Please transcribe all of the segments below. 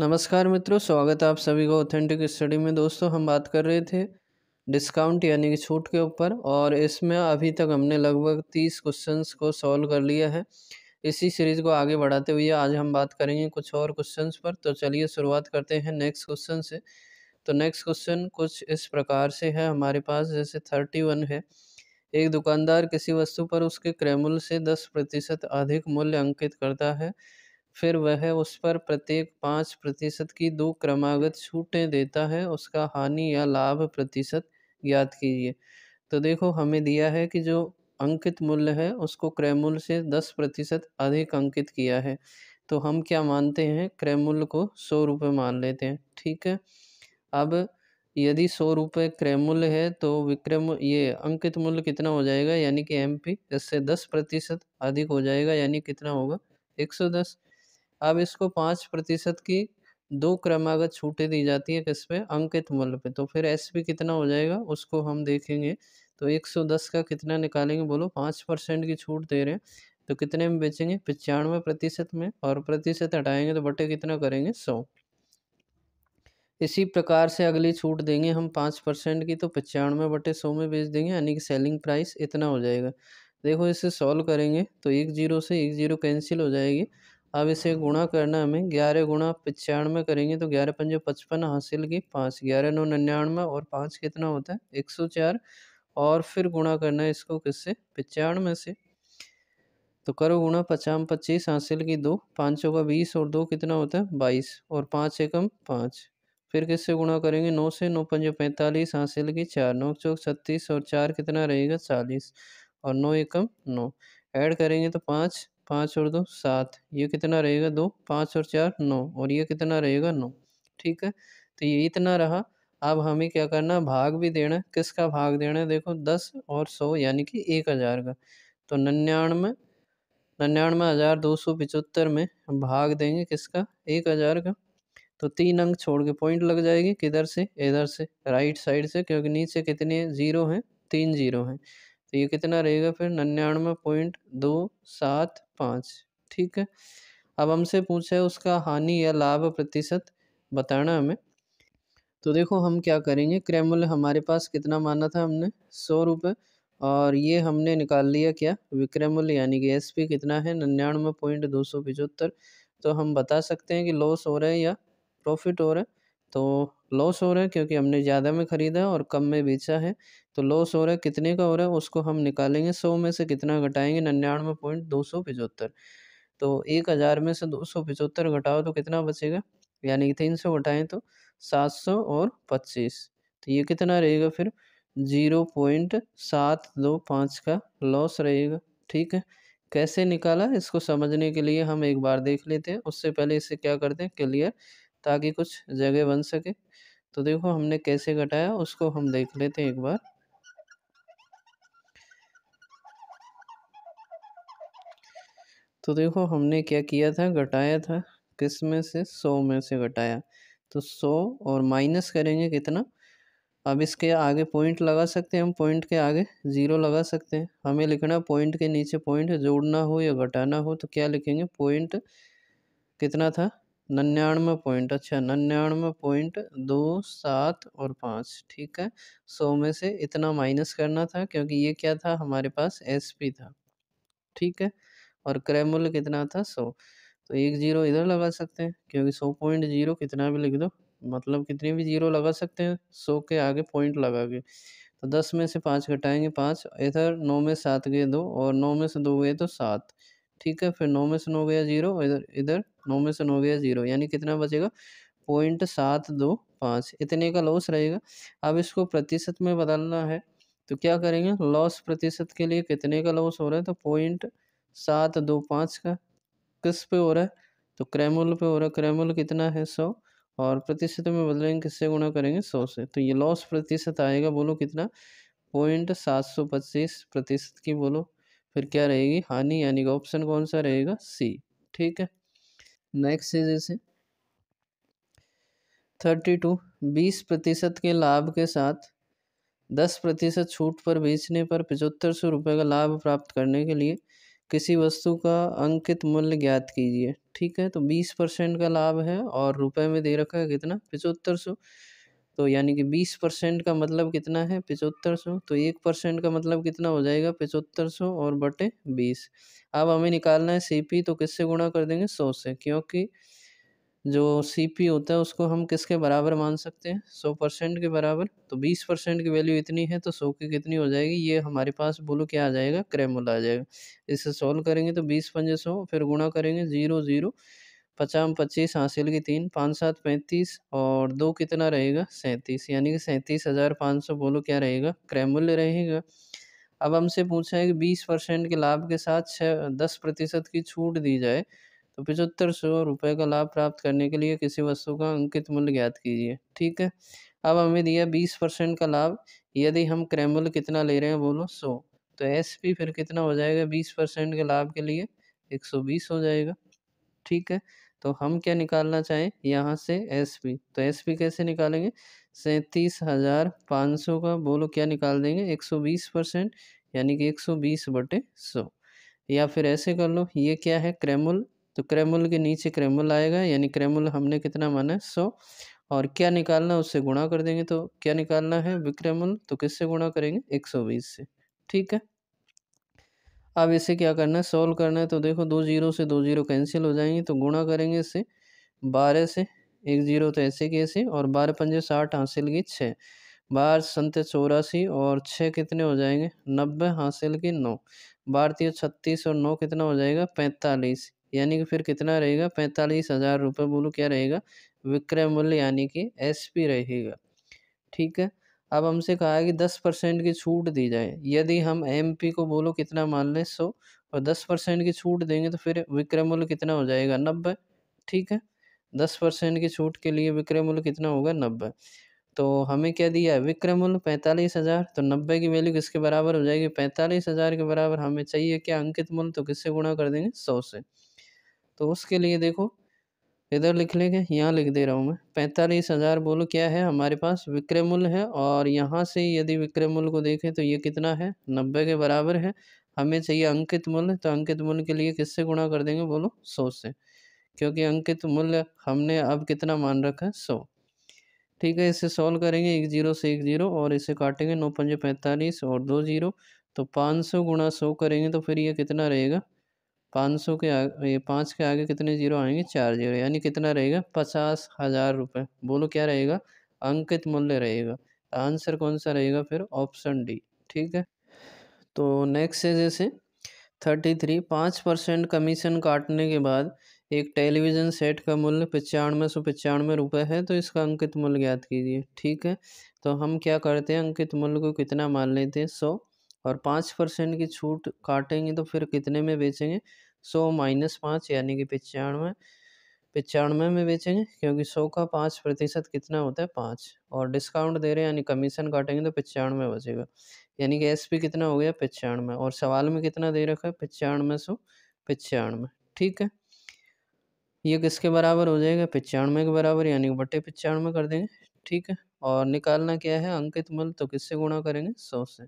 नमस्कार मित्रों, स्वागत है आप सभी को ऑथेंटिक स्टडी में। दोस्तों, हम बात कर रहे थे डिस्काउंट यानी कि छूट के ऊपर, और इसमें अभी तक हमने लगभग 30 क्वेश्चंस को सॉल्व कर लिया है। इसी सीरीज़ को आगे बढ़ाते हुए आज हम बात करेंगे कुछ और क्वेश्चंस पर। तो चलिए शुरुआत करते हैं नेक्स्ट क्वेश्चन से। तो नेक्स्ट क्वेश्चन कुछ इस प्रकार से है हमारे पास, जैसे 31 है। एक दुकानदार किसी वस्तु पर उसके क्रय मूल्य से 10% अधिक मूल्य अंकित करता है, फिर वह उस पर प्रत्येक 5% की 2 क्रमागत छूटें देता है। उसका हानि या लाभ प्रतिशत ज्ञात कीजिए। तो देखो, हमें दिया है कि जो अंकित मूल्य है उसको क्रय मूल्य से 10% अधिक अंकित किया है। तो हम क्या मानते हैं, क्रय मूल्य को 100 रुपये मान लेते हैं। ठीक है। अब यदि 100 रुपये क्रय मूल्य है तो ये अंकित मूल्य कितना हो जाएगा, यानी कि MP इससे 10% अधिक हो जाएगा, यानी कितना होगा 110। अब इसको 5% की 2 क्रमागत छूटें दी जाती है, किस पे, अंकित मूल्य पे। तो फिर SP कितना हो जाएगा उसको हम देखेंगे। तो 110 का कितना निकालेंगे, बोलो। 5% की छूट दे रहे हैं तो कितने में बेचेंगे, 95% में, और प्रतिशत हटाएंगे तो बटे कितना करेंगे, 100। इसी प्रकार से अगली छूट देंगे हम 5% की, तो 95/100 में बेच देंगे, यानी कि सेलिंग प्राइस इतना हो जाएगा। देखो, इसे सॉल्व करेंगे तो एक जीरो से एक जीरो कैंसिल हो जाएगी। अब इसे गुणा करना हमें, 11 गुणा 95 करेंगे तो 11 पंजे 55 हासिल की 5, 11 9 99, और 5 कितना होता है 104। और फिर गुणा करना है इसको किससे, 95 से। तो करो गुणा, 50 25 हासिल की 2, 5 का 20, और 2 कितना होता है 22, और 5 एकम 5। फिर किससे गुणा करेंगे, 9 से। 9 पंजे 45 हासिल की 4, 9 चौक 36, और 4 कितना रहेगा 40, और 9 एकम 9। ऐड करेंगे तो 5, 5 और 2 7, ये कितना रहेगा 2, 5 और 4 9, और ये कितना रहेगा 9। ठीक है। तो ये इतना रहा। अब हमें क्या करना, भाग भी देना है। किसका भाग देना है, देखो 10 और 100 यानी कि 1000 का। तो 99,275 में हम भाग देंगे किसका, 1000 का। तो 3 अंक छोड़ के पॉइंट लग जाएगी, किधर से, इधर से, राइट साइड से, क्योंकि नीचे कितने जीरो हैं, 3 जीरो हैं। तो ये कितना रहेगा फिर, 99.275। ठीक है। अब हमसे पूछा है उसका हानि या लाभ प्रतिशत बताना हमें। तो देखो, हम क्या करेंगे, क्रय मूल्य हमारे पास कितना माना था हमने, 100 रुपये, और ये हमने निकाल लिया क्या, विक्रय मूल्य, यानी कि SP कितना है, 99.275। तो हम बता सकते हैं कि लॉस हो रहा है या प्रॉफिट हो रहा है। तो लॉस हो रहा है क्योंकि हमने ज़्यादा में ख़रीदा और कम में बेचा है। तो लॉस हो रहा है, कितने का हो रहा है उसको हम निकालेंगे। 100 में से कितना घटाएंगे, 99.275। तो 1000 में से 275 घटाओ तो कितना बचेगा, यानी कि 300 घटाएं तो 700 और 25। तो ये कितना रहेगा फिर, 0.725 का लॉस रहेगा। ठीक है। कैसे निकाला, इसको समझने के लिए हम एक बार देख लेते हैं। उससे पहले इसे क्या करते हैं क्लियर, ताकि कुछ जगह बन सके। तो देखो, हमने कैसे घटाया उसको हम देख लेते हैं एक बार। तो देखो, हमने क्या किया था, घटाया था किस में से, 100 में से घटाया। तो 100 और माइनस करेंगे कितना। अब इसके आगे पॉइंट लगा सकते हैं हम, पॉइंट के आगे ज़ीरो लगा सकते हैं। हमें लिखना पॉइंट के नीचे पॉइंट, जोड़ना हो या घटाना हो तो क्या लिखेंगे, पॉइंट कितना था 99 पॉइंट, अच्छा 99.27 और 5। ठीक है। 100 में से इतना माइनस करना था, क्योंकि ये क्या था हमारे पास SP था। ठीक है। और क्रय मूल्य कितना था, 100। तो एक जीरो इधर लगा सकते हैं, क्योंकि 100.0 कितना भी लिख दो, मतलब कितनी भी जीरो लगा सकते हैं 100 के आगे पॉइंट लगा के। तो 10 में से 5 घटाएंगे 5, इधर 9 में 7 गए 2, और 9 में से 2 गए तो 7। ठीक है। फिर 9 में से 9 गया 0, इधर इधर 9 में से 9 गया 0, यानी कितना बचेगा 0.725, इतने का लॉस रहेगा। अब इसको प्रतिशत में बदलना है, तो क्या करेंगे, लॉस प्रतिशत के लिए कितने का लॉस हो रहा है, तो 0.725 का किस पे हो रहा है, तो क्रय मूल्य पे हो रहा है। क्रय मूल्य कितना है 100, और प्रतिशत में बदलेंगे, किससे गुणा करेंगे 100 से। तो ये लॉस प्रतिशत आएगा, बोलो कितना, 0.725% की, बोलो। फिर क्या रहेगी, हानि, यानी कि ऑप्शन कौन सा रहेगा, C। ठीक है। नेक्स्ट है जैसे 32, 20% के लाभ के साथ 10% छूट पर बेचने पर 7500 रुपये का लाभ प्राप्त करने के लिए किसी वस्तु का अंकित मूल्य ज्ञात कीजिए। ठीक है। तो 20% का लाभ है और रुपए में दे रखा है कितना, 7500। तो यानी कि 20% का मतलब कितना है, 7500। तो 1% का मतलब कितना हो जाएगा, 7500 और बटे 20। अब हमें निकालना है सीपी, तो किससे गुणा कर देंगे, 100 से, क्योंकि जो सीपी होता है उसको हम किसके बराबर मान सकते हैं, 100% के बराबर। तो 20% की वैल्यू इतनी है, तो 100 की कितनी हो जाएगी, ये हमारे पास बोलो क्या आ जाएगा, क्रैमल आ जाएगा। इसे सॉल्व करेंगे तो 20 पंजे 100, फिर गुणा करेंगे 0 0, 50 25 हासिल की 3, 5 7 35 और 2 कितना रहेगा, 37, यानी कि 37,500 बोलो क्या रहेगा, क्रैमल रहेगा। अब हमसे पूछा है कि 20% के लाभ के साथ 10% की छूट दी जाए, तो 7500 रुपये का लाभ प्राप्त करने के लिए किसी वस्तु का अंकित मूल्य ज्ञात कीजिए। ठीक है। अब हमें दिया 20% का लाभ, यदि हम क्रैमल कितना ले रहे हैं, बोलो 100, तो एस पी फिर कितना हो जाएगा 20% के लाभ के लिए, 120 हो जाएगा। ठीक है। तो हम क्या निकालना चाहें यहाँ से, एस पी, तो एस पी कैसे निकालेंगे, 37,500 का बोलो क्या निकाल देंगे, 120%, यानी कि 120/100। या फिर ऐसे कर लो, ये क्या है, क्रैमल, तो क्रैमल के नीचे क्रैमल आएगा, यानी क्रैमल हमने कितना माना है, 100, और क्या निकालना है उससे गुणा कर देंगे। तो क्या निकालना है विक्रैमल, तो किससे गुणा करेंगे, 120 से। ठीक है। अब इसे क्या करना है, सॉल्व करना है। तो देखो 2 जीरो से 2 जीरो कैंसिल हो जाएंगे, तो गुणा करेंगे इससे 12 से, 1 जीरो तो ऐसे की ऐसे, और 12 पंजे 60 हासिल की 6, 12 संते 84 और 6 कितने हो जाएंगे, 90 हासिल की 9, 12 तिया 36 और 9 कितना हो जाएगा, 45, यानी कि फिर कितना रहेगा, 45,000 रुपये बोलो क्या रहेगा, विक्रय मूल्य, यानी कि एसपी रहेगा। ठीक है। अब हमसे कहा है कि 10% की छूट दी जाए, यदि हम एमपी को बोलो कितना मान लें, 100, और 10% की छूट देंगे तो फिर विक्रय मूल्य कितना हो जाएगा, 90। ठीक है। 10% की छूट के लिए विक्रय मूल्य कितना होगा, 90। तो हमें क्या दिया है, विक्रय मूल्य 45,000, तो 90 की वैल्यू किसके बराबर हो जाएगी, 45,000 के बराबर। हमें चाहिए क्या, अंकित मूल्य, तो किससे गुणा कर देंगे, 100 से। तो उसके लिए देखो, इधर लिख लेंगे, यहाँ लिख दे रहा हूँ मैं, 45,000 बोलो क्या है हमारे पास, विक्रय मूल्य है, और यहाँ से यदि विक्रय मूल्य को देखें तो ये कितना है, 90 के बराबर है। हमें चाहिए अंकित मूल्य, तो अंकित मूल्य के लिए किससे गुणा कर देंगे, बोलो 100 से, क्योंकि अंकित मूल्य हमने अब कितना मान रखा है, 100। ठीक है। इसे सॉल्व करेंगे, 1 जीरो से 1 जीरो, और इसे काटेंगे, 9 पंजे 45 और 2 जीरो, तो 500 गुणा 100 करेंगे तो फिर ये कितना रहेगा, 500 के आगे, ये 5 के आगे कितने जीरो आएंगे, 4 जीरो, यानी कितना रहेगा, 50,000 रुपये बोलो क्या रहेगा, अंकित मूल्य रहेगा। आंसर कौन सा रहेगा फिर, ऑप्शन डी। ठीक है। तो नेक्स्ट है जैसे 33, 5% कमीशन काटने के बाद एक टेलीविज़न सेट का मूल्य 9595 रुपये है, तो इसका अंकित मूल्य ज्ञात कीजिए। ठीक है। तो हम क्या करते हैं, अंकित मूल्य को कितना मान लेते हैं, 100, और 5% की छूट काटेंगे तो फिर कितने में बेचेंगे, 100 माइनस 5, यानी कि 95, 95 में बेचेंगे, क्योंकि 100 का 5% कितना होता है, 5, और डिस्काउंट दे रहे हैं, यानी कमीशन काटेंगे तो 95 बचेगा, यानी कि एसपी कितना हो गया, 95, और सवाल में कितना दे रखा है, 9595। ठीक है। ये किसके बराबर हो जाएगा, 95 के बराबर, यानी कि बटे 95 कर देंगे। ठीक है। और निकालना क्या है, अंकित मूल्य, तो किससे गुणा करेंगे, 100 से।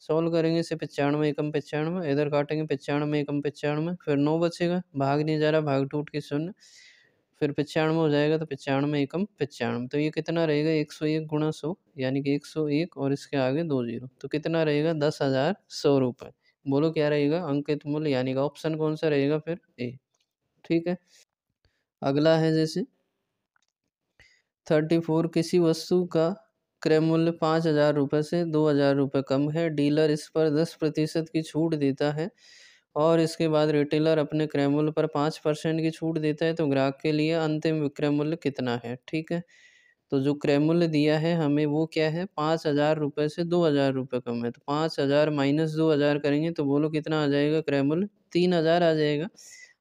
सॉल्व करेंगे इसे, 95 एकम 95, इधर काटेंगे 95 एकम 95, फिर 9 बचेगा, भाग नहीं जा रहा, भाग टूट के शून्य, फिर 95 हो जाएगा, तो 95 एकम 95, तो ये कितना रहेगा, 101 गुणा 100, यानी कि 101, और इसके आगे 2 जीरो, तो कितना रहेगा, 10,100 रुपये। बोलो क्या रहेगा अंकित मूल्य, यानी कि ऑप्शन कौन सा रहेगा फिर, ए। ठीक है। अगला है जैसे 34, किसी वस्तु का क्रय मूल्य 5,000 रुपये से 2,000 रुपये कम है, डीलर इस पर 10% की छूट देता है, और इसके बाद रिटेलर अपने क्रय मूल्य पर 5% की छूट देता है, तो ग्राहक के लिए अंतिम विक्रय मूल्य कितना है। ठीक है। तो जो क्रय मूल्य दिया है हमें वो क्या है, 5,000 रुपये से 2,000 रुपये कम है, तो 5,000 माइनस 2,000 करेंगे तो बोलो कितना आ जाएगा, क्रय मूल्य 3,000 आ जाएगा।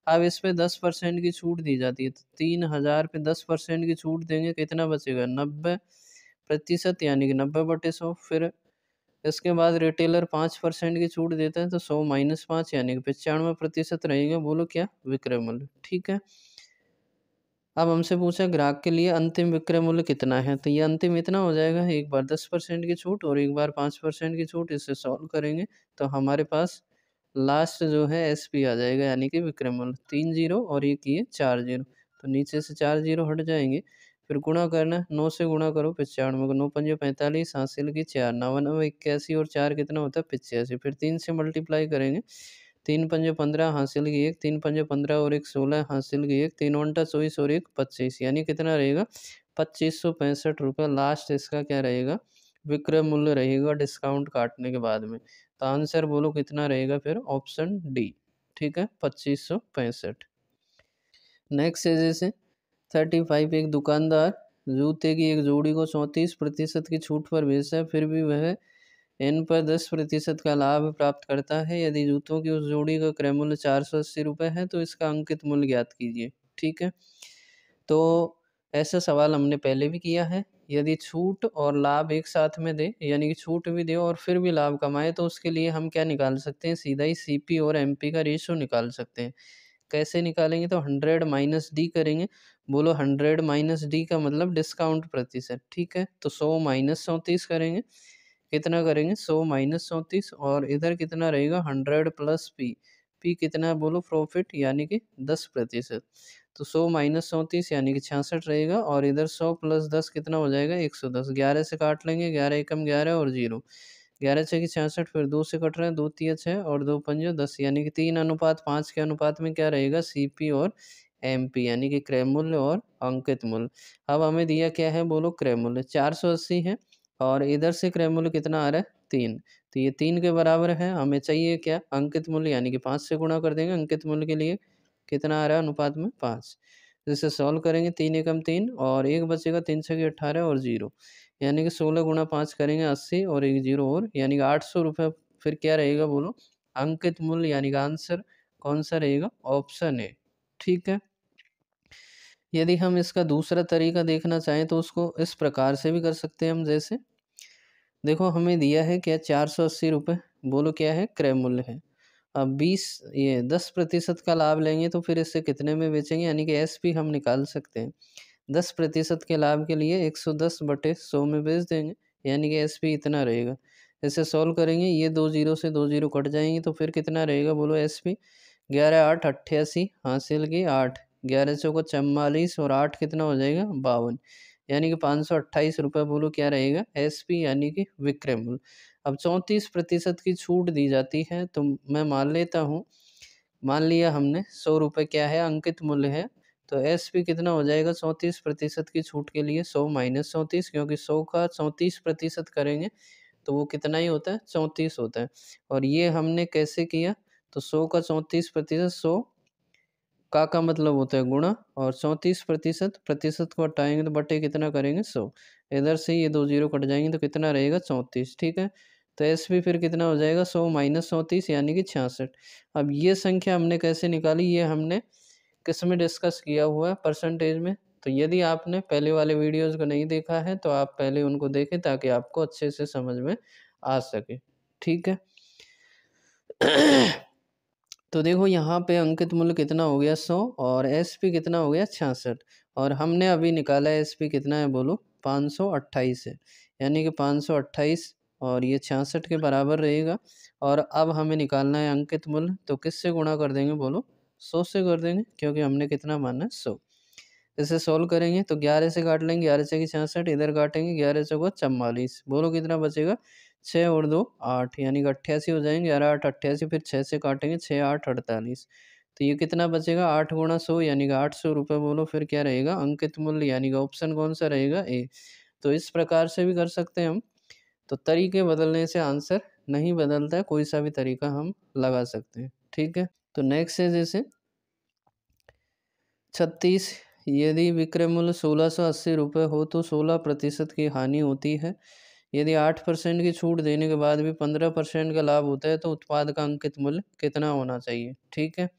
अब इस पे 10% की छूट दी जाती है, तो 3,000 पे 10% की छूट देंगे, कितना बचेगा, 90%, यानी कि 90/100। फिर इसके बाद रिटेलर 5% की छूट देता है, तो 100 माइनस 5, यानी कि 95% रहेगा, बोलो क्या, विक्रय मूल्य। ठीक है। अब हमसे पूछा ग्राहक के लिए अंतिम विक्रय मूल्य कितना है, तो ये अंतिम इतना हो जाएगा, एक बार 10% की छूट और एक बार 5% की छूट, इससे सॉल्व करेंगे तो हमारे पास लास्ट जो है SP आ जाएगा, यानी कि विक्रय मूल्य। 3 जीरो और एक ये 4 जीरो, तो नीचे से 4 जीरो हट जाएंगे। फिर गुणा करना है, 9 से गुणा करो 95 को, 9 पंजे 45, हासिल की 4, 99 81 और 4 कितना होता है 85। फिर 3 से मल्टीप्लाई करेंगे, 3 पंजे 15, हासिल की 1, 3 पंजे 15 और 1 16, हासिल की 1, 3 उनटा 24 और 1 25, यानी कितना रहेगा 2565 रुपये लास्ट इसका क्या रहेगा, विक्रय मूल्य रहेगा डिस्काउंट काटने के बाद में। तो आंसर बोलो कितना रहेगा फिर, ऑप्शन डी। ठीक है, 2565। नेक्स्ट है जैसे 35, एक दुकानदार जूते की एक जोड़ी को 34% की छूट पर बेचता है, फिर भी वह इन पर 10% का लाभ प्राप्त करता है। यदि जूतों की उस जोड़ी का क्रय मूल्य 480 रुपये है तो इसका अंकित मूल्य ज्ञात कीजिए। ठीक है, तो ऐसा सवाल हमने पहले भी किया है। यदि छूट और लाभ एक साथ में दे, यानी कि छूट भी दे और फिर भी लाभ कमाए, तो उसके लिए हम क्या निकाल सकते हैं, सीधा ही CP और MP का रेशो निकाल सकते हैं। कैसे निकालेंगे, तो 100 माइनस डी करेंगे। बोलो 100 माइनस डी का मतलब डिस्काउंट प्रतिशत। ठीक है, तो 100 माइनस 34 करेंगे, कितना करेंगे 100 माइनस 34, और इधर कितना रहेगा 100 प्लस पी। पी कितना है बोलो, प्रॉफिट, यानी कि 10%। तो 100 माइनस 34 यानी कि 66 रहेगा, और इधर 100 प्लस 10 कितना हो जाएगा 110। 11 से काट लेंगे, 11 एकम 11 और 0, 11 छः की 66, फिर 2 से कट रहे हैं, 2 तिया 6 और 2 पंजे 10, यानी कि 3:5 के अनुपात में क्या रहेगा, CP और MP, यानी कि क्रय मूल्य और अंकित मूल्य। अब हमें दिया क्या है बोलो, क्रय मूल्य 480 है, और इधर से क्रय मूल्य कितना आ रहा है 3, तो ये 3 के बराबर है। हमें चाहिए क्या, अंकित मूल्य, यानी कि 5 से गुणा कर देंगे अंकित मूल्य के लिए, कितना आ रहा है अनुपात में 5। जिसे सॉल्व करेंगे 3 एकम 3 और 1 बचेगा, 3 छः 18 और 0, यानी कि 16 गुणा 5 करेंगे 80 और 1 0 और, यानी कि 800 रुपये। फिर क्या रहेगा बोलो, अंकित मूल्य, यानी कि आंसर कौन सा रहेगा, ऑप्शन ए। ठीक है, यदि हम इसका दूसरा तरीका देखना चाहें तो उसको इस प्रकार से भी कर सकते हैं हम। जैसे देखो हमें दिया है क्या, 480 रुपये, बोलो क्या है, क्रय मूल्य है। अब 10% का लाभ लेंगे तो फिर इससे कितने में बेचेंगे, यानी कि SP हम निकाल सकते हैं। 10% के लाभ के लिए 110/100 में बेच देंगे, यानी कि SP इतना रहेगा। इसे सॉल्व करेंगे, ये 2 जीरो से 2 जीरो कट जाएंगे, तो फिर कितना रहेगा बोलो SP, 11 8 88, हासिल की 8, 11 चौको 44 और 8 कितना हो जाएगा 52, यानी कि 528 रुपये बोलो क्या रहेगा SP, यानी कि विक्रय मूल्य। अब 34% की छूट दी जाती है, तो मैं मान लेता हूँ, मान लिया हमने 100 रुपये क्या है अंकित मूल्य है, तो SP कितना हो जाएगा 34% की छूट के लिए 100 माइनस 34, क्योंकि 100 का 34% करेंगे तो वो कितना ही होता है 34 होता है। और ये हमने कैसे किया, तो 100 का 34%, 100 का मतलब होता है गुणा, और 34% प्रतिशत को हटाएंगे तो बटे कितना करेंगे 100, इधर से ये 2 जीरो कट जाएंगे तो कितना रहेगा 34। ठीक है, तो SP फिर कितना हो जाएगा 100 माइनस 34, यानी कि 66। अब ये संख्या हमने कैसे निकाली, ये हमने किस में डिस्कस किया हुआ है, परसेंटेज में। तो यदि आपने पहले वाले वीडियोज़ को नहीं देखा है तो आप पहले उनको देखें, ताकि आपको अच्छे से समझ में आ सके। ठीक है, तो देखो यहाँ पे अंकित मूल्य कितना हो गया 100, और SP कितना हो गया 66, और हमने अभी निकाला SP कितना है बोलो 528 है, यानी कि 528 और ये 66 के बराबर रहेगा। और अब हमें निकालना है अंकित मूल्य, तो किससे गुणा कर देंगे बोलो, 100 से कर देंगे, क्योंकि हमने कितना माना है 100। इसे सोल्व करेंगे तो 11 से काट लेंगे, 11 छः की 66, इधर काटेंगे 11 चौको 44, बोलो कितना बचेगा 6 और 2 8, यानी कि 88 हो जाएंगे, 11 8 88, फिर 6 से काटेंगे 6 8 48, तो ये कितना बचेगा 8 गुणा 100, यानी कि 800 रुपये। बोलो फिर क्या रहेगा अंकित मूल्य, यानी कि ऑप्शन कौन सा रहेगा, ए। तो इस प्रकार से भी कर सकते हैं हम। तो तरीके बदलने से आंसर नहीं बदलता है, कोई सा भी तरीका हम लगा सकते हैं। ठीक है, तो नेक्स्ट है जैसे 36, यदि विक्रय मूल्य 1680 रुपये हो तो 16% की हानि होती है। यदि 8% की छूट देने के बाद भी 15% का लाभ होता है तो उत्पाद का अंकित मूल्य कितना होना चाहिए। ठीक है,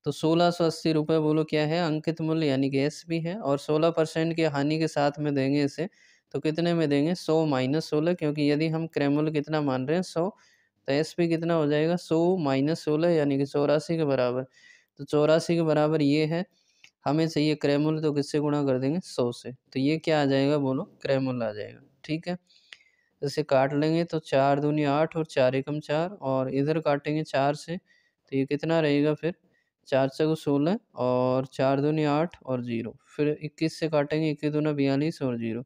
तो 1680 रुपये बोलो क्या है अंकित मूल्य, यानी कि SP है, और 16% की हानि के साथ में देंगे इसे, तो कितने में देंगे 100 माइनस 16, क्योंकि यदि हम क्रय मूल्य कितना मान रहे हैं 100, तो SP कितना हो जाएगा 100 माइनस 16, यानी कि 84 के बराबर। तो 84 के बराबर ये है, हमें चाहिए क्रय मूल्य, तो किससे गुणा कर देंगे 100 से, तो ये क्या आ जाएगा बोलो क्रय मूल्य आ जाएगा। ठीक है, इसे काट लेंगे तो 4 दूनी 8 और 4 एकम 4, और इधर काटेंगे 4 से तो ये कितना रहेगा फिर 4 चौको 16 और 4 दूनी 8 और 0, फिर 21 से काटेंगे 21 दूना 42 और 0,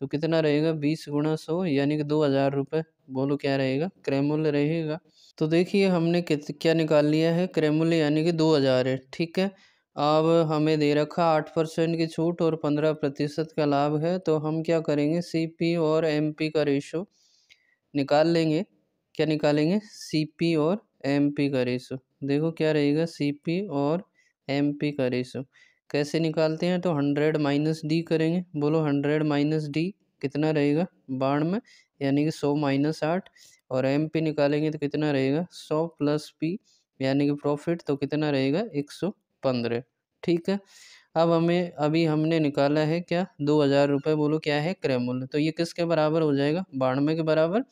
तो कितना रहेगा 20 गुणा 100 यानी कि 2000 रुपये। बोलो क्या रहेगा, क्रय मूल्य रहेगा। तो देखिए हमने क्या निकाल लिया है, क्रय मूल्य यानी कि 2000 है। ठीक है, अब हमें दे रखा 8% की छूट और 15% का लाभ है, तो हम क्या करेंगे, सीपी और एमपी का रेशो निकाल लेंगे। क्या निकालेंगे, सीपी और एमपी का रेशो। देखो क्या रहेगा, सीपी और एमपी का रेशो कैसे निकालते हैं, तो 100 माइनस डी करेंगे। बोलो 100 माइनस डी कितना रहेगा 92, यानी कि 100 माइनस 8, और एमपी निकालेंगे तो कितना रहेगा 100 प्लस पी यानी कि प्रॉफिट, तो कितना रहेगा 115। ठीक है, अब हमें अभी हमने निकाला है क्या 2000 रुपये। बोलो क्या है, क्रय मूल्य, तो ये किसके बराबर हो जाएगा 92 के बराबर।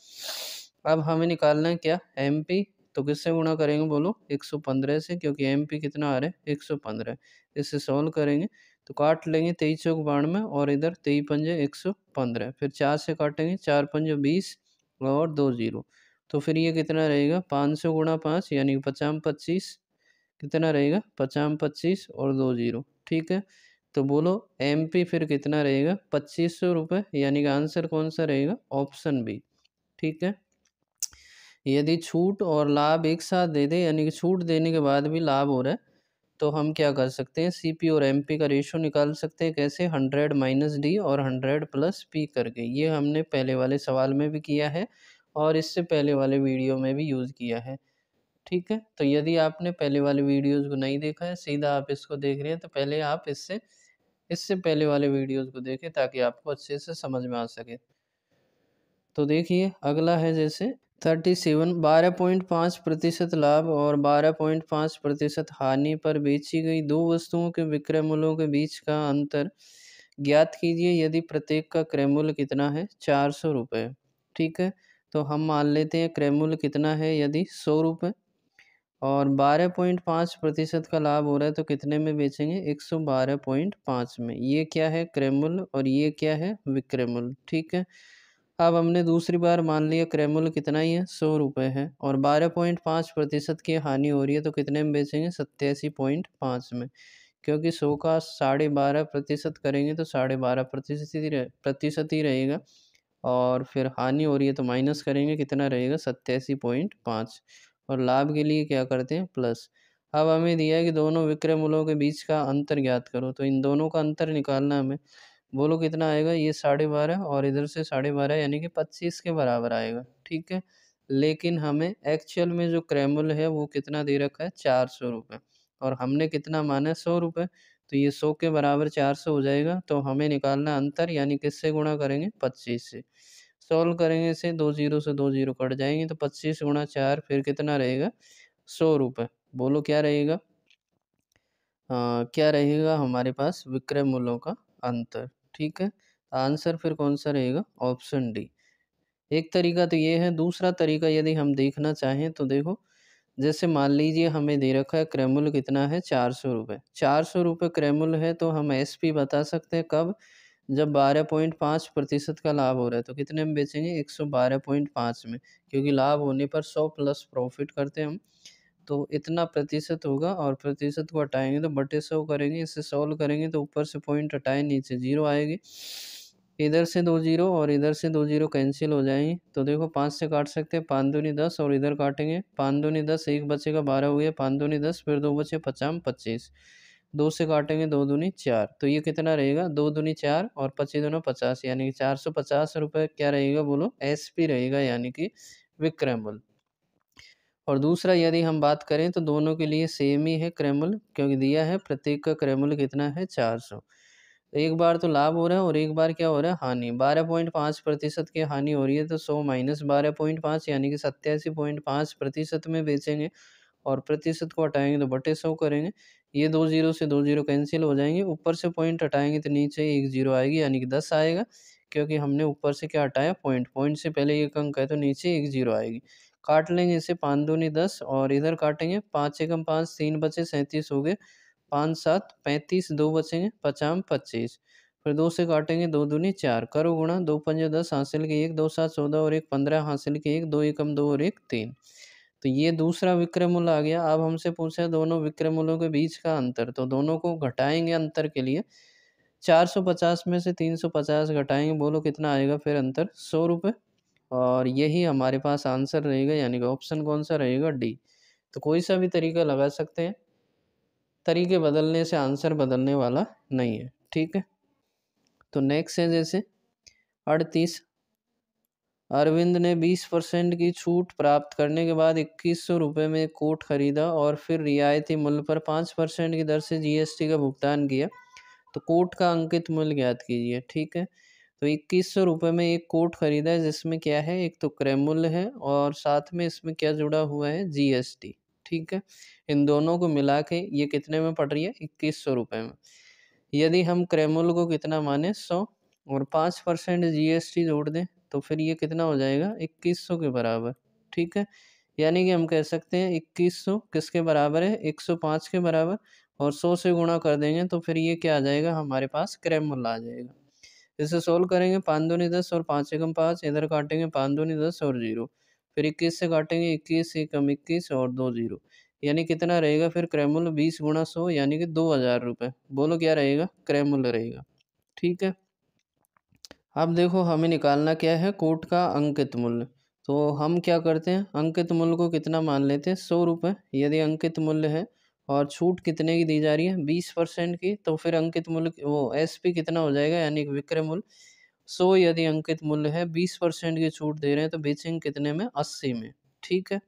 अब हमें निकालना है क्या एमपी, तो किससे गुणा करेंगे, बोलो 115 से, क्योंकि एमपी कितना आ रहा है 115। इससे सॉल्व करेंगे तो काट लेंगे 23 चौक 92 और इधर 23 पंजे 115, फिर 4 से काटेंगे 4 पंजे 20 और 2 जीरो, तो फिर ये कितना रहेगा 500 गुणा 5 यानी कि 50 25, कितना रहेगा 50 25 और 2 जीरो। ठीक है, तो बोलो एमपी फिर कितना रहेगा 2500 रुपये, यानी कि आंसर कौन सा रहेगा, ऑप्शन बी। ठीक है, यदि छूट और लाभ एक साथ दे दे, यानी कि छूट देने के बाद भी लाभ हो रहा है, तो हम क्या कर सकते हैं, सीपी और एमपी का रेशो निकाल सकते हैं। कैसे, 100 माइनस डी और 100 प्लस पी करके। ये हमने पहले वाले सवाल में भी किया है और इससे पहले वाले वीडियो में भी यूज़ किया है। ठीक है, तो यदि आपने पहले वाले वीडियोस को नहीं देखा है, सीधा आप इसको देख रहे हैं, तो पहले आप इससे इससे पहले वाले वीडियोस को देखें ताकि आपको अच्छे से समझ में आ सके। तो देखिए अगला है जैसे 37, 12.5% लाभ और 12.5% हानि पर बेची गई दो वस्तुओं के विक्रय मूल्यों के बीच का अंतर ज्ञात कीजिए यदि प्रत्येक का क्रय मूल्य कितना है, 400 रुपये। ठीक है, तो हम मान लेते हैं क्रय मूल्य कितना है, यदि 100 रुपये, और 12.5% का लाभ हो रहा है, तो कितने में बेचेंगे, 112.5 में। ये क्या है, क्रय मूल्य, और ये क्या है, विक्रय मूल्य। ठीक है, अब हमने दूसरी बार मान लिया क्रय मूल्य कितना ही है, 100 रुपये है, और 12.5% की हानि हो रही है, तो कितने में बेचेंगे, 87.5 में। क्योंकि 100 का 12.5% करेंगे तो 12.5% ही रहेगा, और फिर हानि हो रही है तो माइनस करेंगे, कितना रहेगा 87.5, और लाभ के लिए क्या करते हैं, प्लस। अब हमें दिया है कि दोनों विक्रय मूल्यों के बीच का अंतर ज्ञात करो, तो इन दोनों का अंतर निकालना है हमें। बोलो कितना आएगा, ये 12.5 और इधर से 12.5 यानी कि 25 के बराबर आएगा। ठीक है, लेकिन हमें एक्चुअल में जो क्रय मूल्य है वो कितना दे रखा है, 400 रुपये, और हमने कितना माना है, 100 रुपये, तो ये 100 के बराबर 400 हो जाएगा। तो हमें निकालना अंतर, यानी किससे गुणा करेंगे, 25 से। सॉल्व करेंगे इसे, 2 जीरो से 2 जीरो कट जाएंगे, तो 25 गुणा 4 फिर कितना रहेगा, 100 रुपये। बोलो क्या रहेगा, क्या रहेगा हमारे पास, विक्रय मूल्यों का अंतर। ठीक है, आंसर फिर कौन सा रहेगा, ऑप्शन डी। एक तरीका तो ये है, दूसरा तरीका यदि हम देखना चाहें तो देखो, जैसे मान लीजिए हमें दे रखा है क्रय मूल्य कितना है, 400 रुपये। 400 रुपये क्रय मूल्य है, तो हम एसपी बता सकते हैं कब, जब 12.5% का लाभ हो रहा है, तो कितने में बेचेंगे, 112.5 में, क्योंकि लाभ होने पर 100 प्लस प्रॉफिट करते हैं हम, तो इतना प्रतिशत होगा, और प्रतिशत को हटाएंगे तो बटे 100 करेंगे। इससे सॉल्व करेंगे तो ऊपर से पॉइंट हटाए, नीचे जीरो आएगी, इधर से 2 जीरो और इधर से 2 जीरो कैंसिल हो जाएंगे, तो देखो 5 से काट सकते हैं, 5 दूनी 10, और इधर काटेंगे 5 दूनी 10, एक बचेगा 12 हो गया, 5 दूनी 10, फिर 2 बचे 50 25, 2 से काटेंगे 2 दूनी 4, तो ये कितना रहेगा, 2 दूनी 4 और 25 दूना 50, यानी कि 450 रुपये क्या रहेगा, बोलो एसपी रहेगा, यानी कि विक्रय मूल्य। और दूसरा यदि हम बात करें तो दोनों के लिए सेम ही है क्रय मूल्य, क्योंकि दिया है प्रत्येक का क्रय मूल्य कितना है, 400। एक बार तो लाभ हो रहा है और एक बार क्या हो रहा है, हानि। 12.5% की हानि हो रही है, तो 100 माइनस 12.5 यानी कि 87.5% में बेचेंगे, और प्रतिशत को हटाएंगे तो बटे 100 करेंगे। ये 2 जीरो से 2 जीरो कैंसिल हो जाएंगे, ऊपर से पॉइंट हटाएंगे तो नीचे एक जीरो आएगी, यानी कि 10 आएगा, क्योंकि हमने ऊपर से क्या हटाया, पॉइंट। पॉइंट से पहले एक अंक है तो नीचे एक जीरो आएगी। काट लेंगे इसे, 5 दूनी 10, और इधर काटेंगे 5 एकम 5, 3 बचे 37 हो गए, 5 7 35, 2 बचेंगे 50 25, फिर 2 से काटेंगे, 2 दूनी 4, करो गुणा, 2 पंजे 10, हासिल के 1, 2 7 14 और 1 15, हासिल के 1, 2 एकम 2 और 1 3। तो ये दूसरा विक्रयमूल्य आ गया। अब हमसे पूछा है दोनों विक्रयमूल्यों के बीच का अंतर, तो दोनों को घटाएंगे अंतर के लिए। 450 में से 350 घटाएंगे, बोलो कितना आएगा फिर अंतर, 100 रुपये। और यही हमारे पास आंसर रहेगा, यानी कि ऑप्शन कौन सा रहेगा, डी। तो कोई सा भी तरीका लगा सकते हैं, तरीके बदलने से आंसर बदलने वाला नहीं है। ठीक है, तो नेक्स्ट है जैसे 38, अरविंद ने 20% की छूट प्राप्त करने के बाद 2100 रुपये में एक कोट खरीदा और फिर रियायती मूल्य पर 5% की दर से जीएसटी का भुगतान किया। तो कोट का अंकित मूल्य ज्ञात कीजिए। ठीक है, तो 2100 रुपये में एक कोट खरीदा है, जिसमें क्या है, एक तो क्रय मूल्य है और साथ में इसमें क्या जुड़ा हुआ है, जीएसटी। ठीक है, इन दोनों को मिला के ये कितने में पड़ रही है, 2100 रुपये में। यदि हम क्रय मूल्य को कितना माने, 100, और 5% जीएसटी जोड़ दें, तो फिर ये कितना हो जाएगा, 2100 के बराबर। ठीक है, यानी कि हम कह सकते हैं 2100 किसके बराबर है, 105 के बराबर, और 100 से गुणा कर देंगे तो फिर ये क्या आ जाएगा, हमारे पास क्रय मूल्य आ जाएगा। इसे सोल्व करेंगे, 5 दूनी 10 और 5 एकम 5, इधर काटेंगे 5 दूनी 10 और 0, फिर 21 से काटेंगे 21 एकम 21 और 2 0, यानी कितना रहेगा फिर क्रय मूल्य, 20 गुणा 100 यानी कि 2000 रुपये। बोलो क्या रहेगा, क्रय मूल्य रहेगा। ठीक है, अब देखो हमें निकालना क्या है, कोट का अंकित मूल्य। तो हम क्या करते हैं, अंकित मूल्य को कितना मान लेते हैं, 100 रुपये। यदि अंकित मूल्य है और छूट कितने की दी जा रही है, 20% की, तो फिर अंकित मूल्य वो एसपी कितना हो जाएगा, यानी कि विक्रय मूल्य 100 यदि अंकित मूल्य है, 20% की छूट दे रहे हैं, तो बेचेंगे कितने में, 80 में। ठीक है,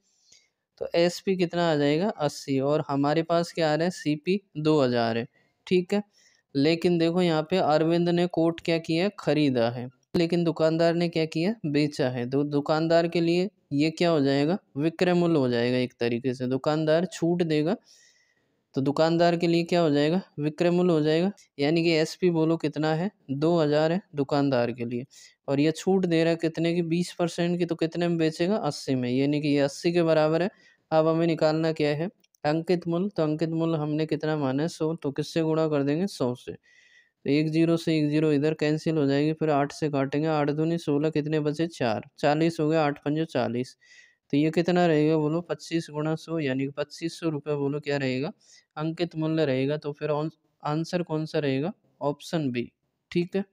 तो एसपी कितना आ जाएगा, 80, और हमारे पास क्या आ रहा है, सीपी 2000 है। ठीक है, लेकिन देखो यहाँ पे अरविंद ने कोट क्या किया, खरीदा है, लेकिन दुकानदार ने क्या किया, बेचा है। तो दुकानदार के लिए ये क्या हो जाएगा, विक्रय मूल्य हो जाएगा। एक तरीके से दुकानदार छूट देगा, तो दुकानदार के लिए क्या हो जाएगा, विक्रय मूल्य हो जाएगा। यानी कि एसपी बोलो कितना है, 2000 है दुकानदार के लिए, और ये छूट दे रहा है कितने की, 20% की, तो कितने में बेचेगा, 80 में, यानी कि ये 80 के बराबर है। अब हमें निकालना क्या है, अंकित मूल्य। तो अंकित मूल्य हमने कितना माना है, 100, तो किससे गुणा कर देंगे, 100 से। तो 1 0 से 1 0 इधर कैंसिल हो जाएगी, फिर 8 से काटेंगे, 8 दूनी 16, कितने बचे, 4, 40 हो गया, 8 पंजे 40। तो ये कितना रहेगा, बोलो 25 गुणा 100, यानी कि 2500 रुपये, बोलो क्या रहेगा, अंकित मूल्य रहेगा। तो फिर आंसर कौन सा रहेगा, ऑप्शन बी। ठीक है,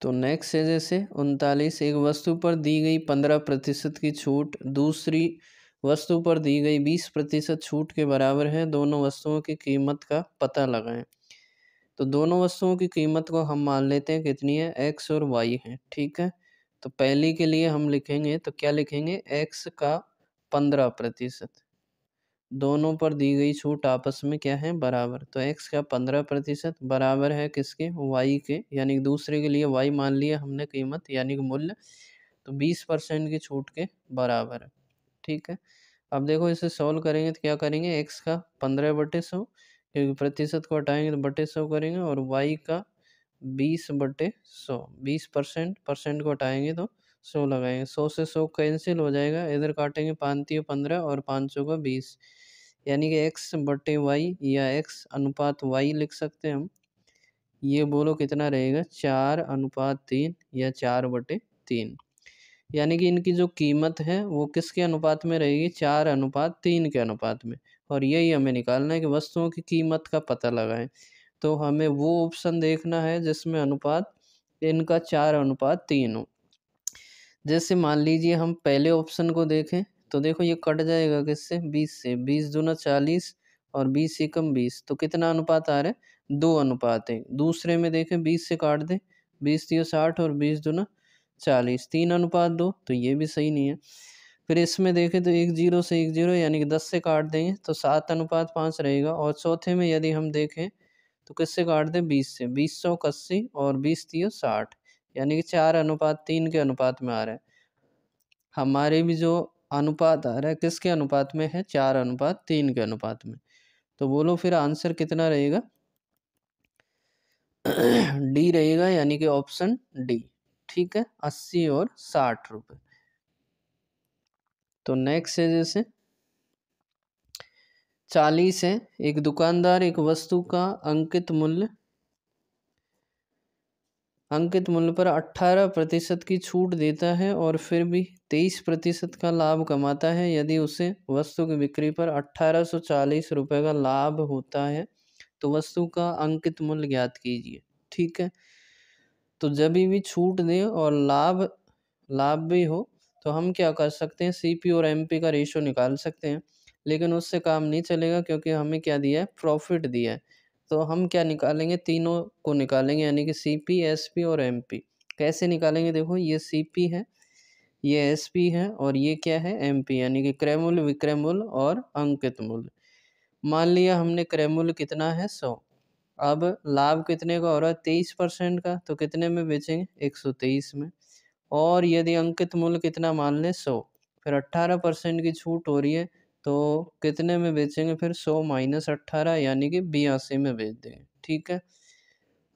तो नेक्स्ट है जैसे 39, एक वस्तु पर दी गई 15% की छूट दूसरी वस्तु पर दी गई 20% छूट के बराबर है, दोनों वस्तुओं की कीमत का पता लगाएं। तो दोनों वस्तुओं की कीमत को हम मान लेते हैं कितनी है, एक्स और वाई है। ठीक है, तो पहली के लिए हम लिखेंगे, तो क्या लिखेंगे, एक्स का 15%, दोनों पर दी गई छूट आपस में क्या है, बराबर। तो एक्स का 15% बराबर है किसके, वाई के, यानी कि दूसरे के लिए वाई मान लिया हमने कीमत, यानी कि मूल्य, तो 20% की छूट के बराबर है। ठीक है, अब देखो इसे सॉल्व करेंगे तो क्या करेंगे, एक्स का 15/100, क्योंकि प्रतिशत को हटाएंगे तो बटे 100 करेंगे, और वाई का 20/100, 20% परसेंट को हटाएंगे तो 100 लगाएंगे, 100 से 100 कैंसिल हो जाएगा, इधर काटेंगे 5 15 और 5 का 20, यानी कि एक्स बटे वाई या एक्स अनुपात वाई लिख सकते हैं हम। ये बोलो कितना रहेगा, 4:3 या 4/3, यानी कि इनकी जो कीमत है वो किसके अनुपात में रहेगी, 4:3 के अनुपात में। और यही हमें निकालना है कि वस्तुओं की कीमत का पता लगाएं। तो हमें वो ऑप्शन देखना है जिसमें अनुपात इनका 4:3 हो। जैसे मान लीजिए हम पहले ऑप्शन को देखें, तो देखो ये कट जाएगा किससे, 20 से, 20 दूना 40 और 20 एकम 20, तो कितना अनुपात आ रहा है, 2 अनुपात है। दूसरे में देखें, 20 से काट दें, 20 3 60 और 20 दूना 40, 3:2, तो ये भी सही नहीं है। फिर इसमें देखें तो 1 0 से 1 0, यानी कि 10 से काट देंगे तो 7:5 रहेगा। और चौथे में यदि हम देखें तो किससे काट दें, 20 से, 20 सौ 80 और 20 3 60, यानी कि 4:3 के अनुपात में आ रहा है। हमारे भी जो अनुपात आ रहा है किसके अनुपात में है, 4:3 के अनुपात में। तो बोलो फिर आंसर कितना रहेगा, डी रहेगा, यानी कि ऑप्शन डी। ठीक है, 80 और 60 रुपये। तो नेक्स्ट है जैसे 40 है, एक दुकानदार एक वस्तु का अंकित मूल्य अंकित मूल्य पर 18% की छूट देता है और फिर भी 23% का लाभ कमाता है। यदि उसे वस्तु की बिक्री पर 1840 रुपये का लाभ होता है तो वस्तु का अंकित मूल्य ज्ञात कीजिए। ठीक है, तो जब भी छूट दे और लाभ लाभ भी हो तो हम क्या कर सकते हैं, सीपी और एमपी का रेशो निकाल सकते हैं। लेकिन उससे काम नहीं चलेगा क्योंकि हमें क्या दिया है, प्रॉफिट दिया है। तो हम क्या निकालेंगे, तीनों को निकालेंगे, यानी कि सीपी, एसपी और एमपी। कैसे निकालेंगे, देखो ये सीपी है, ये एसपी है और ये क्या है, एमपी, यानी कि क्रय मूल्य, विक्रय मूल्य और अंकित मूल्य। मान लिया हमने क्रय मूल्य कितना है, 100। अब लाभ कितने का हो रहा है, 23% का, तो कितने में बेचेंगे, 123 में। और यदि अंकित मूल्य कितना मान लें, 100, फिर 18% की छूट हो रही है तो कितने में बेचेंगे, फिर 100 माइनस 18 यानी कि 82 में बेच देंगे। ठीक है,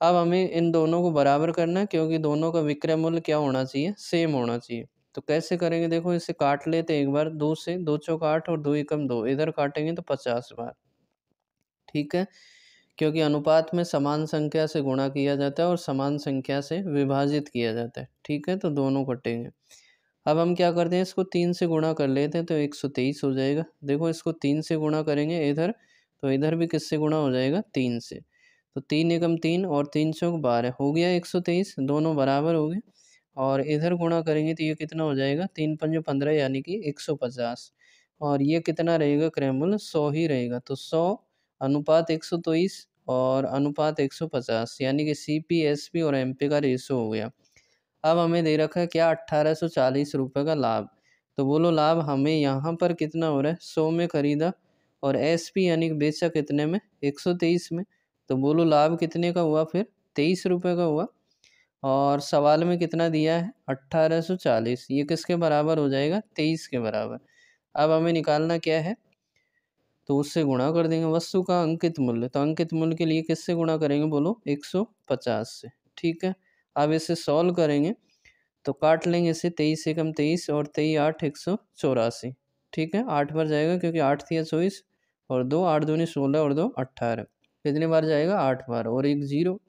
अब हमें इन दोनों को बराबर करना है क्योंकि दोनों का विक्रय मूल्य क्या होना चाहिए, सेम होना चाहिए। तो कैसे करेंगे, देखो इसे काट लेते हैं एक बार, 2 से, 2 चौक 8 और 2 एकम 2, इधर काटेंगे तो 50 बार। ठीक है, क्योंकि अनुपात में समान संख्या से गुणा किया जाता है और समान संख्या से विभाजित किया जाता है। ठीक है, तो दोनों कटेंगे। अब हम क्या करते हैं, इसको 3 से गुणा कर लेते हैं तो 123 हो जाएगा। देखो इसको 3 से गुणा करेंगे इधर, तो इधर भी किससे गुणा हो जाएगा, 3 से। तो 3 एकम 3 और 3 चौक 12 हो गया 123, दोनों बराबर हो गए। और इधर गुणा करेंगे तो ये कितना हो जाएगा, 3 पंजे 15 यानी कि 150। और ये कितना रहेगा, क्रय मूल्य 100 ही रहेगा। तो 100 अनुपात 123 और अनुपात 150 यानी कि सीपी, एसपी और एमपी का रेशो हो गया। अब हमें दे रखा है क्या, 1840 रुपये का लाभ। तो बोलो लाभ हमें यहाँ पर कितना हो रहा है, 100 में खरीदा और एसपी यानी कि बेचा कितने में, 123 में। तो बोलो लाभ कितने का हुआ, फिर 23 रुपये का हुआ। और सवाल में कितना दिया है, 1840, ये किसके बराबर हो जाएगा, 23 के बराबर। अब हमें निकालना क्या है, तो उससे गुणा कर देंगे वस्तु का अंकित मूल्य। तो अंकित मूल्य के लिए किससे गुणा करेंगे, बोलो 150 से। ठीक है, अब इसे सॉल्व करेंगे तो काट लेंगे इसे, 23 एकम 23 और 23 8 184। ठीक है, 8 बार जाएगा क्योंकि 8 थी 24 और 2, 8 दूनी 16 और 2 18। कितनी बार जाएगा, 8 बार, और एक जीरो।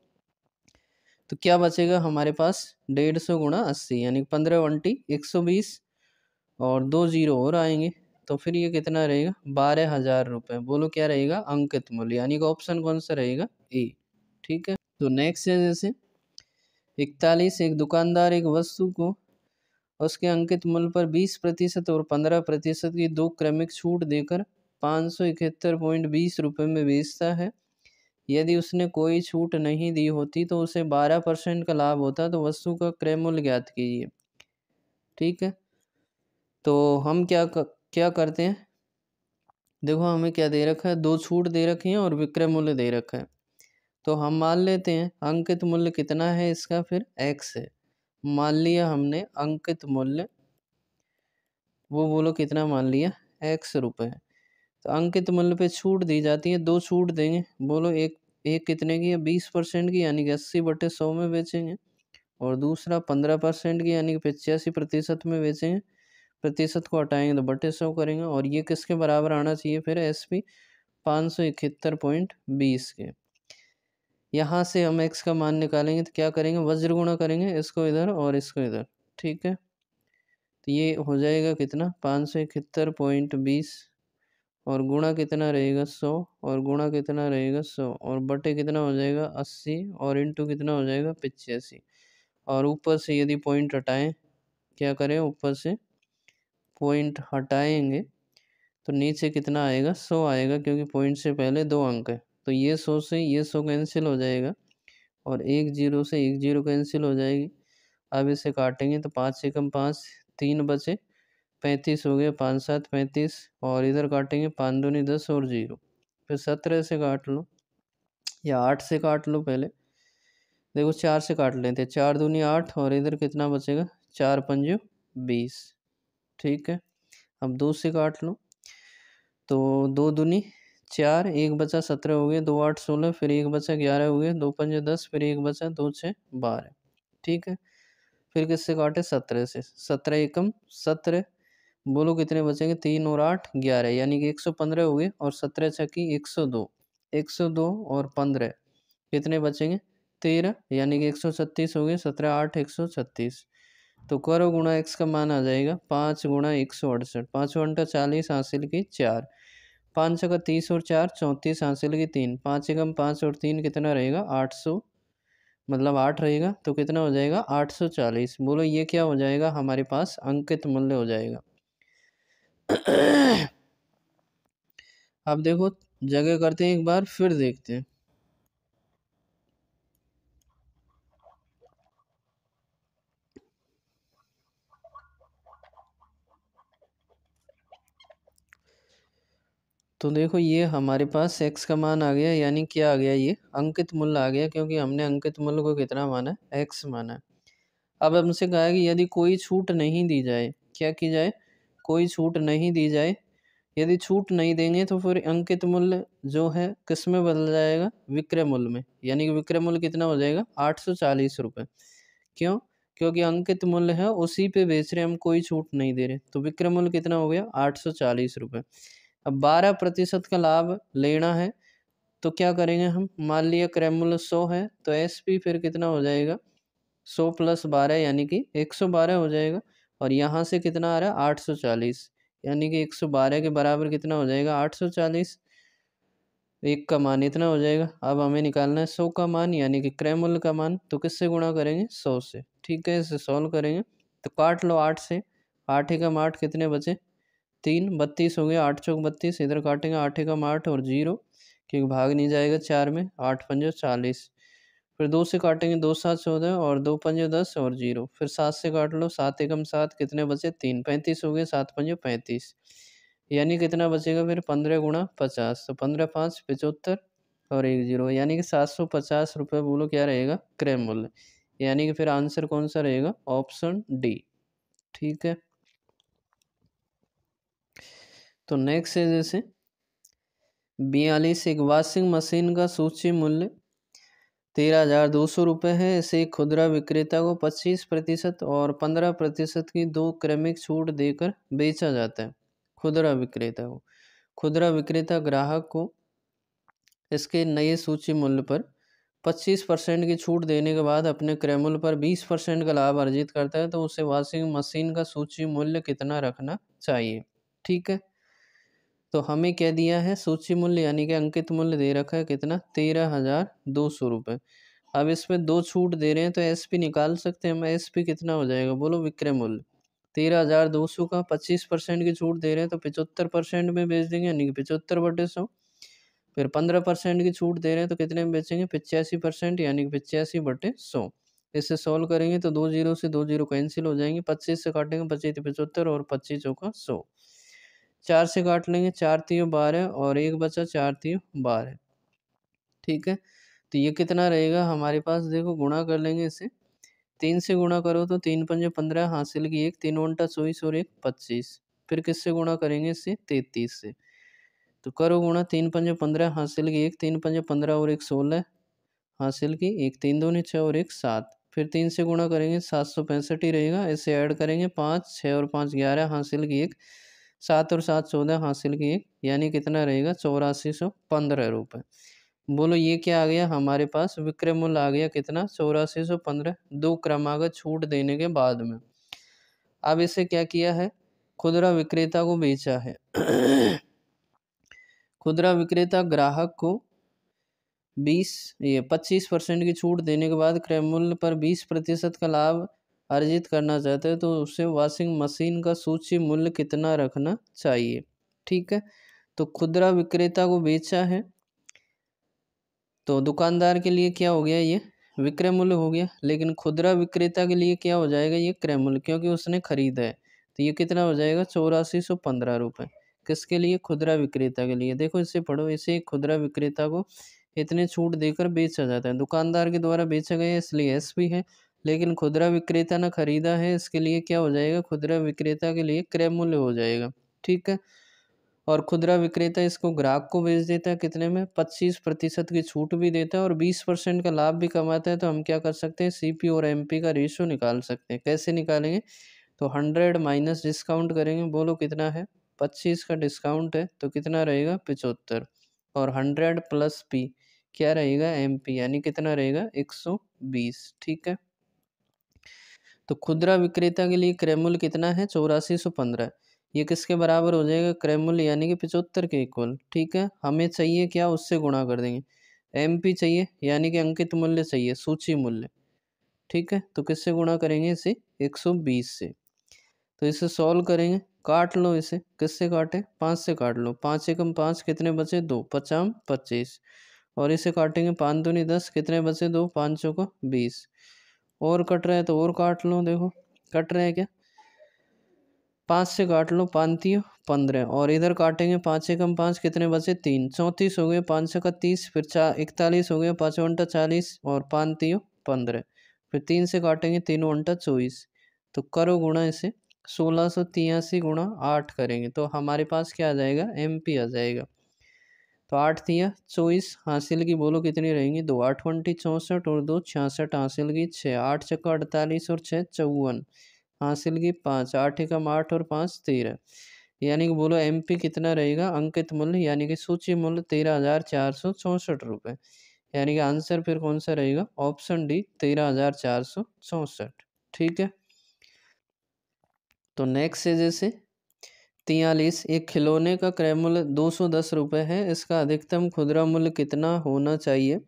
तो क्या बचेगा हमारे पास, 150 गुणा 80 यानी 15 वंटी 120 और 2 जीरो और आएंगे। तो फिर ये कितना रहेगा, 12,000 रुपये। बोलो क्या रहेगा, अंकित मूल्य, यानी कि ऑप्शन कौन सा रहेगा, ए। ठीक है, तो नेक्स्ट है जैसे 41, एक दुकानदार एक वस्तु को उसके अंकित मूल्य पर 20% और 15% की दो क्रमिक छूट देकर 571.20 रुपये में बेचता है। यदि उसने कोई छूट नहीं दी होती तो उसे 12% का लाभ होता, तो वस्तु का क्रय मूल्य ज्ञात कीजिए। ठीक है, तो हम क्या करते हैं, देखो हमें क्या दे रखा है, दो छूट दे रखी है और विक्रय मूल्य दे रखा है। तो हम मान लेते हैं अंकित मूल्य कितना है इसका, फिर x है। मान लिया हमने अंकित मूल्य, वो बोलो कितना मान लिया, x रुपये। तो अंकित मूल्य पे छूट दी जाती है, दो छूट देंगे। बोलो एक एक कितने की है, 20% की यानी कि 80/100 में बेचेंगे, और दूसरा 15% की यानी कि 85% में बेचेंगे। प्रतिशत को हटाएंगे तो बटे 100 करेंगे, और ये किसके बराबर आना चाहिए, फिर एसपी 571.20 के। यहाँ से हम x का मान निकालेंगे तो क्या करेंगे, वज्र गुणा करेंगे, इसको इधर और इसको इधर। ठीक है, तो ये हो जाएगा कितना, 571.20 और गुणा कितना रहेगा, 100 और गुणा कितना रहेगा, 100 और बटे कितना हो जाएगा, 80 और इंटू कितना हो जाएगा, 85। और ऊपर से यदि पॉइंट हटाएं, क्या करें, ऊपर से पॉइंट हटाएंगे तो नीचे कितना आएगा, 100 आएगा, क्योंकि पॉइंट से पहले दो अंक है। तो ये 100 से ये 100 कैंसिल हो जाएगा और एक जीरो से एक जीरो कैंसिल हो जाएगी। अब इसे काटेंगे तो 5 एकम 5, 3 बचे, 35 हो गया, 5 7 35, और इधर काटेंगे 5 दूनी 10 और जीरो, फिर 17 से काट लो या 8 से काट लो। पहले देखो 4 से काट लेते हैं, 4 दूनी 8 और इधर कितना बचेगा, 4 पंजे 20। ठीक है, अब 2 से काट लो, तो 2 दूनी 4, एक बचा 17 हो गए, 2 8 16, फिर एक बचा 11 हो गए, 2 पंजे 10, फिर एक बचा 2 6 12। ठीक है, फिर किससे काटे, 17 से, 17 एकम 17। बोलो कितने बचेंगे, 3 और 8 11, यानी कि 115 हुए, और 17 छक्की 102, 102 और 15 कितने बचेंगे, 13 यानी कि 136 हो गए, 17 8 136। तो करो गुणा x का मान आ जाएगा 5 गुणा 168, 5 घंटा 40 हासिल की 4, 5 का 30 और 4 34 हासिल की 3, 5 एकम 5 और 3 कितना रहेगा 800, मतलब 8 रहेगा तो कितना हो जाएगा 840। बोलो ये क्या हो जाएगा हमारे पास अंकित मूल्य हो जाएगा। अब देखो जगह करते हैं एक बार फिर देखते हैं। तो देखो ये हमारे पास x का मान आ गया, यानी क्या आ गया ये अंकित मूल्य आ गया, क्योंकि हमने अंकित मूल्य को कितना माना है x माना है। अब हमसे कहा है कि यदि कोई छूट नहीं दी जाए, क्या की जाए, कोई छूट नहीं दी जाए, यदि छूट नहीं देंगे तो फिर अंकित मूल्य जो है किस में बदल जाएगा, विक्रय मूल्य में, यानी कि विक्रय मूल्य कितना हो जाएगा 840 रुपये। क्यों, क्योंकि अंकित मूल्य है उसी पे बेच रहे हम, कोई छूट नहीं दे रहे, तो विक्रय मूल्य कितना हो गया 840 रुपये। अब 12% का लाभ लेना है तो क्या करेंगे हम, मान लिया क्रय मूल्य 100 है तो एसपी फिर कितना हो जाएगा 100 + 12 यानी कि 112 हो जाएगा, और यहाँ से कितना आ रहा है 840, यानी कि 112 के बराबर कितना हो जाएगा 840, एक का मान इतना हो जाएगा। अब हमें निकालना है 100 का मान, यानी कि क्रय मूल्य का मान, तो किससे गुणा करेंगे 100 से। ठीक है, इसे सॉल्व करेंगे तो काट लो 8 से, 8 एकम 8 कितने बचे 3, 32 हो गया, 8 चौक 32, इधर काटेंगे 8 एकम 8 और 0, क्योंकि भाग नहीं जाएगा 4 में, 8 पंजे 40, फिर 2 से काटेंगे 2 7 14 और 2 पंजे 10 और 0, फिर 7 से काट लो, 7 एकम 7 कितने बचे 3, 35 हो गए, 7 पंजे 35, यानी कितना बचेगा फिर 15 गुणा 50, तो 15 5 75 और 1 0, यानी कि 750 रुपये बोलो क्या रहेगा क्रय मूल्य, यानी कि फिर आंसर कौन सा रहेगा, ऑप्शन डी। ठीक है, तो नेक्स्ट है जैसे 42, एक वॉशिंग मशीन का सूची मूल्य 13,200 रुपये है। इसे खुदरा विक्रेता को 25% और 15% की 2 क्रमिक छूट देकर बेचा जाता है। खुदरा विक्रेता को, खुदरा विक्रेता ग्राहक को इसके नए सूची मूल्य पर 25% की छूट देने के बाद अपने क्रय मूल्य पर 20% का लाभ अर्जित करता है, तो उसे वॉशिंग मशीन का सूची मूल्य कितना रखना चाहिए। ठीक है, तो हमें क्या दिया है सूची मूल्य, यानी कि अंकित मूल्य दे रखा है कितना 13,200 रुपये। अब इसमें 2 छूट दे रहे हैं तो एसपी निकाल सकते हैं हम, एसपी कितना हो जाएगा बोलो विक्रय मूल्य 13,200 का 25% की छूट दे रहे हैं तो 75% में बेच देंगे, यानी कि 75/100, फिर 15% की छूट दे रहे हैं तो कितने में बेचेंगे 85%, यानी कि 85/100। इसे सॉल्व करेंगे तो 2 जीरो से 2 जीरो कैंसिल हो जाएंगे, 25 से काटेंगे 25 75 और 25 चौका 100, 4 से काट लेंगे 4 3 12 और 1 बचा 4 3 12। ठीक है, तो ये कितना रहेगा हमारे पास, देखो गुणा कर लेंगे इसे, 3 से गुणा करो तो 3 पंजे 15 हासिल की 1, 3 घंटा 24 और 1 25, फिर किससे गुणा करेंगे इससे 33 से, तो करो गुणा, 3 पंजे 15 हासिल की 1, 3 पंजे 15 और 1 16 हासिल की 1, 3 दूनी 6 और 1 7, फिर 3 से गुणा करेंगे 765 ही रहेगा, इसे ऐड करेंगे 5 6 और 5 11 हासिल की 1, 7 और 7 14 हासिल की 1, यानी कितना रहेगा 8415 रुपये। बोलो ये क्या आ गया हमारे पास, विक्रय मूल्य आ गया कितना 8415, 2 क्रमागत छूट देने के बाद में। अब इसे क्या किया है, खुदरा विक्रेता को बेचा है। खुदरा विक्रेता ग्राहक को 25% की छूट देने के बाद क्रय मूल्य पर 20% का लाभ अर्जित करना चाहते हैं, तो उसे वॉशिंग मशीन का सूची मूल्य कितना रखना चाहिए। ठीक है, तो खुदरा विक्रेता को बेचा है तो दुकानदार के लिए क्या हो गया, ये विक्रय मूल्य हो गया, लेकिन खुदरा विक्रेता के लिए क्या हो जाएगा ये क्रय मूल्य, क्योंकि उसने खरीदा है, तो ये कितना हो जाएगा 8415 रुपये। किसके लिए, खुदरा विक्रेता के लिए। देखो इसे पढ़ो, इसे खुदरा विक्रेता को इतने छूट देकर बेचा जाता है, दुकानदार के द्वारा बेचा गया इसलिए एस भी है, लेकिन खुदरा विक्रेता ने खरीदा है, इसके लिए क्या हो जाएगा, खुदरा विक्रेता के लिए क्रय मूल्य हो जाएगा। ठीक है, और खुदरा विक्रेता इसको ग्राहक को बेच देता है कितने में 25% की छूट भी देता है और 20% का लाभ भी कमाता है। तो हम क्या कर सकते हैं, सीपी और एमपी का रेशियो निकाल सकते हैं। कैसे निकालेंगे, तो 100 माइनस डिस्काउंट करेंगे, बोलो कितना है 25 का डिस्काउंट है तो कितना रहेगा 75, और 100 प्लस पी क्या रहेगा MP, यानी कितना रहेगा 120। ठीक है, तो खुदरा विक्रेता के लिए क्रय मूल्य कितना है 8415। ये किसके बराबर हो जाएगा, क्रय मूल्य यानी कि 75 के इक्वल। ठीक है, हमें चाहिए क्या, उससे गुणा कर देंगे। MP चाहिए यानी कि अंकित मूल्य चाहिए, सूची मूल्य। ठीक है, तो किससे गुणा करेंगे इसे 120 से। तो इसे सॉल्व करेंगे, काट लो इसे, किससे काटे 5 से काट लो, 5 एकम 5 कितने बचे 2, 5 25। और इसे काटेंगे 5 दूनी 10 कितने बचे 2, 5 चौको 20। और कट रहा है तो और काट लो, देखो कट रहे हैं क्या, 5 से काट लो, 5 तियो 15। और इधर काटेंगे 5 एकम 5 कितने बचे 3, 34 हो गए, 5 का 30, फिर 41 हो गया, 5 घंटा 40 और 5 तियो 15। फिर 3 से काटेंगे, 3 घंटा 24। तो करो गुणा इसे, 1683 गुणा 8 करेंगे तो हमारे पास क्या आ जाएगा, MP आ जाएगा। तो 8 तिया 24, हासिल की बोलो कितनी रहेंगी 2, 8 20 64 और 2 66, हासिल की 6, 8 चक्का 48 और 6 54, हासिल की 5, 8 एकम 8 और 5 13। यानी कि बोलो MP कितना रहेगा, अंकित मूल्य यानी कि सूची मूल्य 13,464 रुपये। यानी कि आंसर फिर कौन सा रहेगा, ऑप्शन डी 13,464। ठीक है, तो नेक्स्ट है जैसे 43, एक खिलौने का क्रय मूल्य 210 रुपये है, इसका अधिकतम खुदरा मूल्य कितना होना चाहिए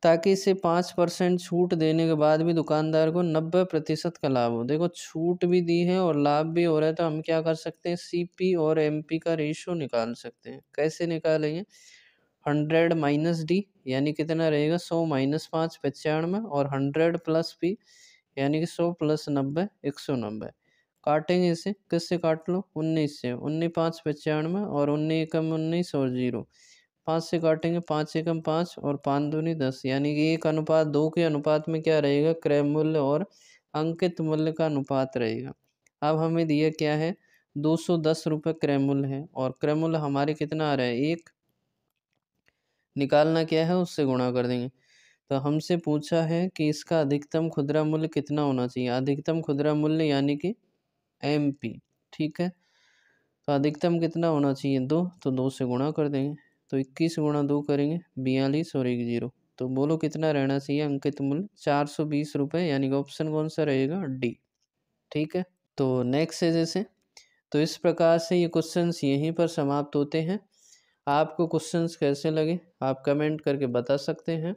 ताकि इसे 5% छूट देने के बाद भी दुकानदार को 90% का लाभ हो। देखो छूट भी दी है और लाभ भी हो रहा है, तो हम क्या कर सकते हैं, CP और MP का रेशो निकाल सकते हैं। कैसे निकालेंगे, 100 माइनस D यानी कितना रहेगा 100 माइनस 5 95, और 100 प्लस P यानी कि 100 प्लस 90 190। काटेंगे इसे, किससे काट लो 19 से, 19 5 95 और 19 एकम 19 और 0। 5 से काटेंगे, 5 एकम 5 और 5 दूनी 10, यानी कि 1:2 के अनुपात में क्या रहेगा, क्रय मूल्य और अंकित मूल्य का अनुपात रहेगा। अब हमें दिया क्या है 210 रुपये क्रय मूल्य है, और क्रय मूल्य हमारे कितना आ रहा है 1, निकालना क्या है उससे गुणा कर देंगे। तो हमसे पूछा है कि इसका अधिकतम खुदरा मूल्य कितना होना चाहिए, अधिकतम खुदरा मूल्य यानी कि MP। ठीक है, तो अधिकतम कितना होना चाहिए 2, तो 2 से गुणा कर देंगे। तो 21 गुणा 2 करेंगे 42 और 1 0। तो बोलो कितना रहना चाहिए अंकित मूल्य 420 रुपये, यानी कि ऑप्शन कौन सा रहेगा, D। ठीक है, तो नेक्स्ट है जैसे, तो इस प्रकार से ये क्वेश्चंस यहीं पर समाप्त होते हैं। आपको क्वेश्चंस कैसे लगे आप कमेंट करके बता सकते हैं,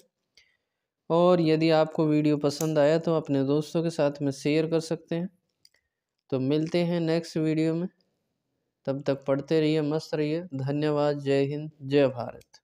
और यदि आपको वीडियो पसंद आया तो अपने दोस्तों के साथ में शेयर कर सकते हैं। तो मिलते हैं नेक्स्ट वीडियो में, तब तक पढ़ते रहिए, मस्त रहिए। धन्यवाद, जय हिंद, जय भारत।